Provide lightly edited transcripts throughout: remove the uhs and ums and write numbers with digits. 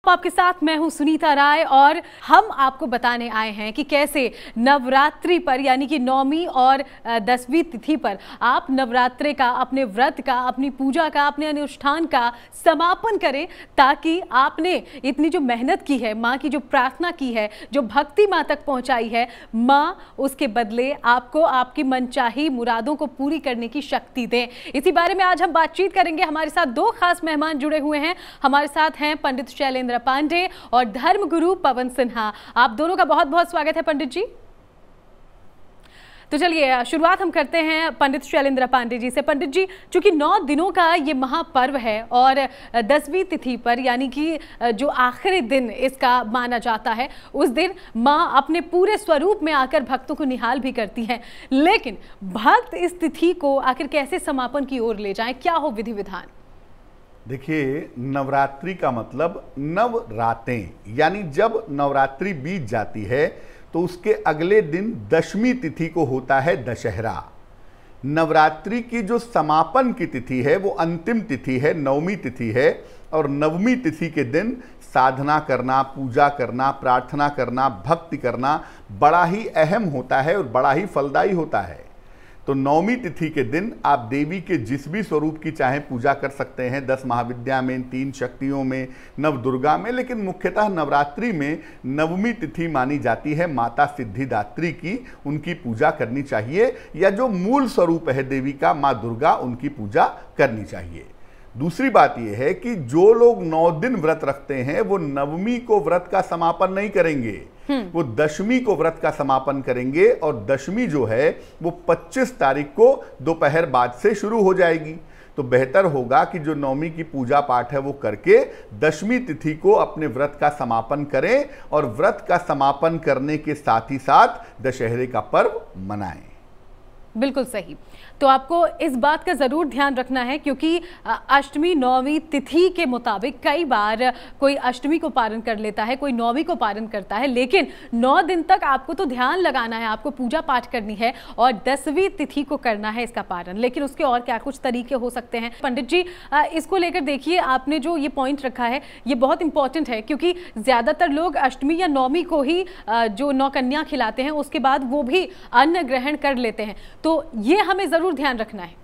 आपके साथ मैं हूं सुनीता राय और हम आपको बताने आए हैं कि कैसे नवरात्रि पर यानी कि 9वीं और 10वीं तिथि पर आप नवरात्रि का, अपने व्रत का, अपनी पूजा का, अपने अनुष्ठान का समापन करें, ताकि आपने इतनी जो मेहनत की है, माँ की जो प्रार्थना की है, जो भक्ति माँ तक पहुंचाई है, माँ उसके बदले आपको आपकी मनचाही मुरादों को पूरी करने की शक्ति दें। इसी बारे में आज हम बातचीत करेंगे। हमारे साथ दो खास मेहमान जुड़े हुए हैं। हमारे साथ हैं पंडित शैलेंद्र पांडे और धर्मगुरु पवन सिन्हा। आप दोनों का बहुत बहुत स्वागत है पंडित जी। तो चलिए शुरुआत हम करते हैं पंडित शैलेंद्र पांडे जी से। पंडित जी, चूंकि 9 दिनों का ये महापर्व है और 10वीं तिथि पर यानी कि जो आखिरी दिन इसका माना जाता है, उस दिन माँ अपने पूरे स्वरूप में आकर भक्तों को निहाल भी करती हैं, लेकिन भक्त इस तिथि को आखिर कैसे समापन की ओर ले जाएं, क्या हो विधि विधान? देखिए, नवरात्रि का मतलब नव रातें, यानी जब नवरात्रि बीत जाती है तो उसके अगले दिन 10वीं तिथि को होता है दशहरा। नवरात्रि की जो समापन की तिथि है वो अंतिम तिथि है, 9वीं तिथि है। और 9वीं तिथि के दिन साधना करना, पूजा करना, प्रार्थना करना, भक्ति करना बड़ा ही अहम होता है और बड़ा ही फलदायी होता है। तो 9वीं तिथि के दिन आप देवी के जिस भी स्वरूप की चाहे पूजा कर सकते हैं, 10 महाविद्या में, 3 शक्तियों में, नव दुर्गा में, लेकिन मुख्यतः नवरात्रि में 9वीं तिथि मानी जाती है माता सिद्धिदात्री की, उनकी पूजा करनी चाहिए, या जो मूल स्वरूप है देवी का, माँ दुर्गा, उनकी पूजा करनी चाहिए। दूसरी बात यह है कि जो लोग 9 दिन व्रत रखते हैं वो 9वीं को व्रत का समापन नहीं करेंगे, वो 10वीं को व्रत का समापन करेंगे। और 10वीं जो है वो 25 तारीख को दोपहर बाद से शुरू हो जाएगी। तो बेहतर होगा कि जो 9वीं की पूजा पाठ है वो करके 10वीं तिथि को अपने व्रत का समापन करें और व्रत का समापन करने के साथ ही साथ दशहरे का पर्व मनाएं। बिल्कुल सही। तो आपको इस बात का ज़रूर ध्यान रखना है, क्योंकि अष्टमी 9वीं तिथि के मुताबिक कई बार कोई अष्टमी को पारण कर लेता है, कोई 9वीं को पारण करता है, लेकिन 9 दिन तक आपको तो ध्यान लगाना है, आपको पूजा पाठ करनी है और 10वीं तिथि को करना है इसका पारण। लेकिन उसके और क्या कुछ तरीके हो सकते हैं पंडित जी? इसको लेकर देखिए, आपने जो ये पॉइंट रखा है ये बहुत इंपॉर्टेंट है, क्योंकि ज़्यादातर लोग अष्टमी या 9वीं को ही जो नौकन्या खिलाते हैं उसके बाद वो भी अन्न ग्रहण कर लेते हैं। तो ये हमें जरूर ध्यान रखना है।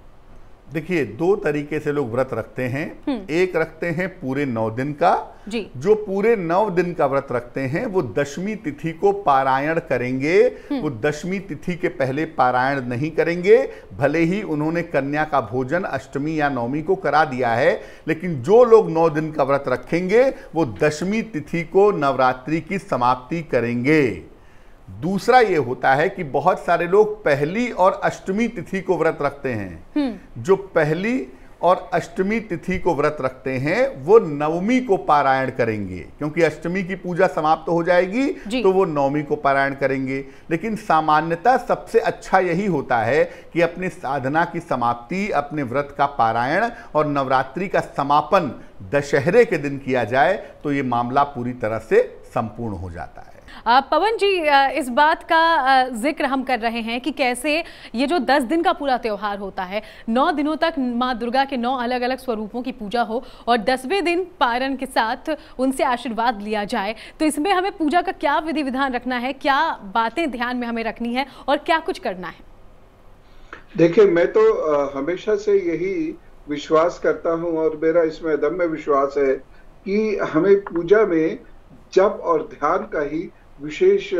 देखिए, 2 तरीके से लोग व्रत रखते हैं। एक रखते हैं पूरे 9 दिन का जी। जो पूरे 9 दिन का व्रत रखते हैं वो 10वीं तिथि को पारायण करेंगे। वो 10वीं तिथि के पहले पारायण नहीं करेंगे, भले ही उन्होंने कन्या का भोजन अष्टमी या 9वीं को करा दिया है, लेकिन जो लोग 9 दिन का व्रत रखेंगे वो 10वीं तिथि को नवरात्रि की समाप्ति करेंगे। दूसरा ये होता है कि बहुत सारे लोग पहली और अष्टमी तिथि को व्रत रखते हैं। जो पहली और अष्टमी तिथि को व्रत रखते हैं वो 9वीं को पारायण करेंगे, क्योंकि अष्टमी की पूजा समाप्त हो जाएगी तो वो 9वीं को पारायण करेंगे। लेकिन सामान्यतः सबसे अच्छा यही होता है कि अपनी साधना की समाप्ति, अपने व्रत का पारायण और नवरात्रि का समापन दशहरे के दिन किया जाए, तो ये मामला पूरी तरह से संपूर्ण हो जाता है। पवन जी, इस बात का जिक्र हम कर रहे हैं कि कैसे ये जो 10 दिन का पूरा त्यौहार होता है, 9 दिनों तक माँ दुर्गा के 9 अलग अलग स्वरूपों की पूजा हो और 10वें दिन पारण के साथ उनसे आशीर्वाद लिया जाए, तो इसमें हमें पूजा का क्या विधि विधान रखना है, क्या बातें ध्यान में हमें रखनी है और क्या कुछ करना है? देखिए, मैं तो हमेशा से यही विश्वास करता हूँ और मेरा इसमें अदम्य विश्वास है कि हमें पूजा में जप और ध्यान का ही विशेष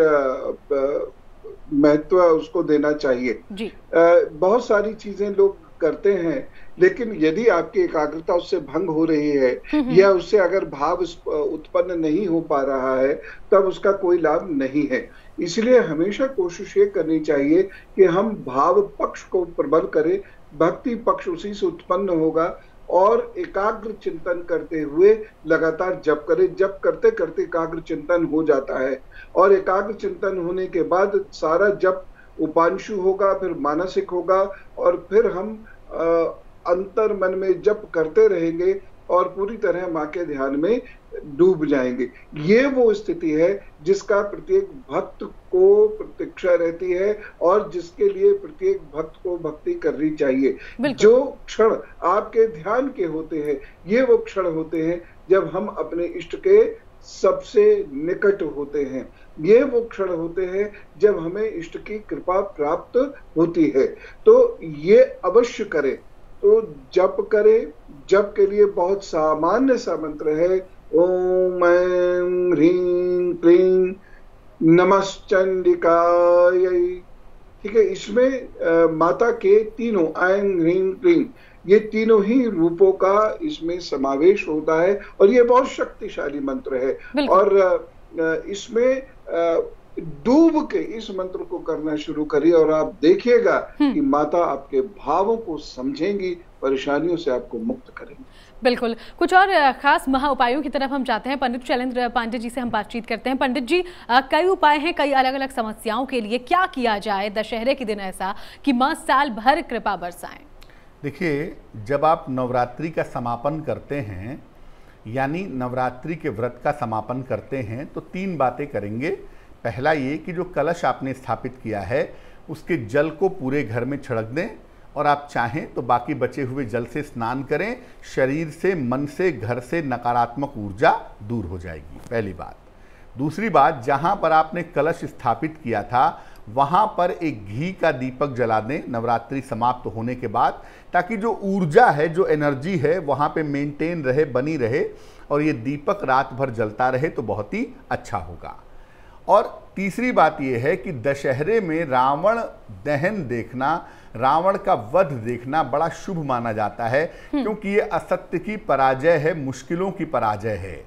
महत्व उसको देना चाहिए जी। बहुत सारी चीजें लोग करते हैं, लेकिन यदि आपकी एकाग्रता उससे भंग हो रही है या उससे अगर भाव उत्पन्न नहीं हो पा रहा है, तब उसका कोई लाभ नहीं है। इसलिए हमेशा कोशिश ये करनी चाहिए कि हम भाव पक्ष को प्रबल करें, भक्ति पक्ष उसी से उत्पन्न होगा, और एकाग्र चिंतन करते हुए लगातार जप करें। जप करते करते एकाग्र चिंतन हो जाता है और एकाग्र चिंतन होने के बाद सारा जप उपांशु होगा, फिर मानसिक होगा और फिर हम अंतर मन में जप करते रहेंगे और पूरी तरह माँ के ध्यान में डूब जाएंगे। ये वो स्थिति है जिसका प्रत्येक भक्त को प्रतीक्षा रहती है और जिसके लिए प्रत्येक भक्त को भक्ति करनी चाहिए। जो क्षण आपके ध्यान के होते हैं, ये वो क्षण होते हैं जब हम अपने इष्ट के सबसे निकट होते हैं। ये वो क्षण होते हैं जब हमें इष्ट की कृपा प्राप्त होती है। तो ये अवश्य करें। तो जप करें। जप के लिए बहुत सामान्य सा मंत्र है, ओम ऐं ह्रीं क्लीं नमश्चंडिकाय। ठीक है, इसमें माता के तीनों ऐं ह्रीं क्लीं ये तीनों ही रूपों का इसमें समावेश होता है और ये बहुत शक्तिशाली मंत्र है। और इसमें डूब के इस मंत्र को करना शुरू करिए और आप देखिएगा कि माता आपके भावों को समझेंगी, परेशानियों से आपको मुक्त करेंगी। बिल्कुल। कुछ और खास महा उपायों की तरफ हम जाते हैं। पंडित शैलेंद्र पांडे जी से हम बातचीत करते हैं। पंडित जी, कई उपाय हैं कई अलग अलग समस्याओं के लिए, क्या किया जाए दशहरे के दिन ऐसा कि मां साल भर कृपा बरसाएं? देखिए, जब आप नवरात्रि का समापन करते हैं, यानी नवरात्रि के व्रत का समापन करते हैं, तो 3 बातें करेंगे। पहला ये कि जो कलश आपने स्थापित किया है उसके जल को पूरे घर में छिड़क दें और आप चाहें तो बाकी बचे हुए जल से स्नान करें। शरीर से, मन से, घर से नकारात्मक ऊर्जा दूर हो जाएगी, पहली बात। दूसरी बात, जहां पर आपने कलश स्थापित किया था वहां पर एक घी का दीपक जला दें नवरात्रि समाप्त होने के बाद, ताकि जो ऊर्जा है, जो एनर्जी है वहां पे मेंटेन रहे, बनी रहे और ये दीपक रात भर जलता रहे तो बहुत ही अच्छा होगा। और तीसरी बात यह है कि दशहरे में रावण दहन देखना, रावण का वध देखना बड़ा शुभ माना जाता है, क्योंकि ये असत्य की पराजय है, मुश्किलों की पराजय है।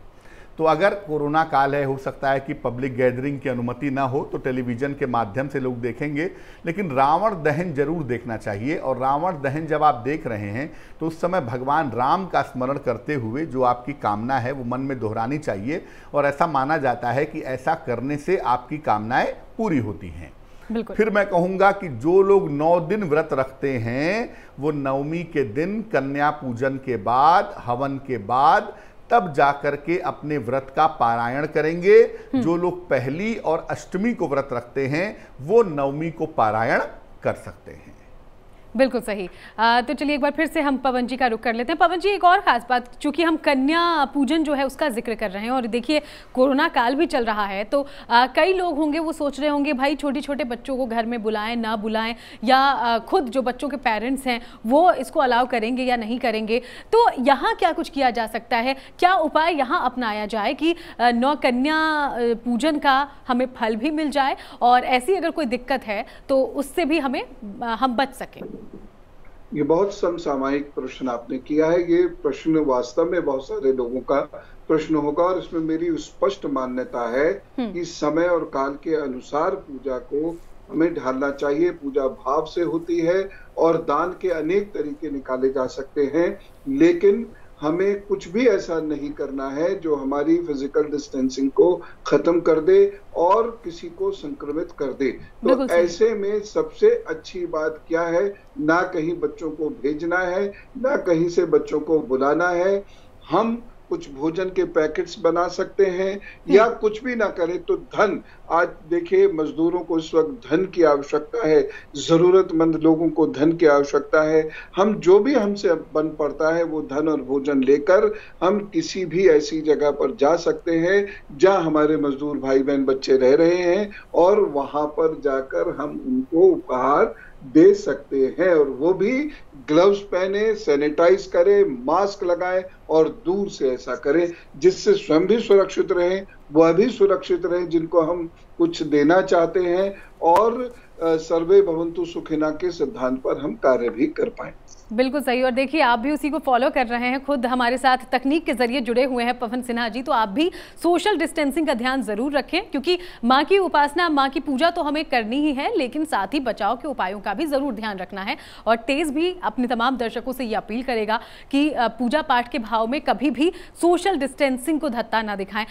तो अगर कोरोना काल है, हो सकता है कि पब्लिक गैदरिंग की अनुमति ना हो तो टेलीविज़न के माध्यम से लोग देखेंगे, लेकिन रावण दहन जरूर देखना चाहिए। और रावण दहन जब आप देख रहे हैं तो उस समय भगवान राम का स्मरण करते हुए जो आपकी कामना है वो मन में दोहरानी चाहिए। और ऐसा माना जाता है कि ऐसा करने से आपकी कामनाएं पूरी होती हैं। फिर मैं कहूँगा कि जो लोग 9 दिन व्रत रखते हैं वो नवमी के दिन कन्या पूजन के बाद, हवन के बाद, तब जाकर के अपने व्रत का पारायण करेंगे। जो लोग पहली और अष्टमी को व्रत रखते हैं वो नवमी को पारायण कर सकते हैं। बिल्कुल सही। तो चलिए एक बार फिर से हम पवन जी का रुख कर लेते हैं। पवन जी, एक और खास बात, चूंकि हम कन्या पूजन जो है उसका जिक्र कर रहे हैं और देखिए कोरोना काल भी चल रहा है, तो कई लोग होंगे वो सोच रहे होंगे भाई छोटे छोटे बच्चों को घर में बुलाएं ना बुलाएं, या खुद जो बच्चों के पेरेंट्स हैं वो इसको अलाउ करेंगे या नहीं करेंगे। तो यहाँ क्या कुछ किया जा सकता है, क्या उपाय यहाँ अपनाया जाए कि नौ कन्या पूजन का हमें फल भी मिल जाए और ऐसी अगर कोई दिक्कत है तो उससे भी हम बच सकें? ये बहुत समसामयिक प्रश्न आपने किया है। ये प्रश्न वास्तव में बहुत सारे लोगों का प्रश्न होगा और इसमें मेरी स्पष्ट मान्यता है कि समय और काल के अनुसार पूजा को हमें ढालना चाहिए। पूजा भाव से होती है और दान के अनेक तरीके निकाले जा सकते हैं, लेकिन हमें कुछ भी ऐसा नहीं करना है जो हमारी फिजिकल डिस्टेंसिंग को खत्म कर दे और किसी को संक्रमित कर दे। तो ऐसे में सबसे अच्छी बात क्या है, ना कहीं बच्चों को भेजना है, ना कहीं से बच्चों को बुलाना है। हम कुछ भोजन के पैकेट्स बना सकते हैं या कुछ भी ना करें तो धन, आज देखिए मजदूरों को इस वक्त धन की आवश्यकता है, जरूरतमंद लोगों को धन की आवश्यकता है। हम जो भी हमसे बन पड़ता है वो धन और भोजन लेकर हम किसी भी ऐसी जगह पर जा सकते हैं जहां हमारे मजदूर भाई बहन बच्चे रह रहे हैं और वहां पर जाकर हम उनको उपहार दे सकते हैं। और वो भी ग्लव्स पहने, सैनिटाइज करें, मास्क लगाएं और दूर से ऐसा करें जिससे स्वयं भी सुरक्षित रहें, वह भी सुरक्षित रहें जिनको हम कुछ देना चाहते हैं, और सर्वे भवन्तु सुखिनः के सिद्धांत पर हम कार्य भी कर पाएं। बिल्कुल सही। और देखिए आप भी उसी को फॉलो कर रहे हैं, खुद हमारे साथ तकनीक के जरिए जुड़े हुए हैं पवन सिन्हा जी, तो आप भी सोशल डिस्टेंसिंग का ध्यान जरूर रखें, क्योंकि माँ की उपासना, माँ की पूजा तो हमें करनी ही है, लेकिन साथ ही बचाव के उपायों का भी जरूर ध्यान रखना है। और तेज भी अपने तमाम दर्शकों से ये अपील करेगा कि पूजा पाठ के भाव में कभी भी सोशल डिस्टेंसिंग को धत्ता ना दिखाएं।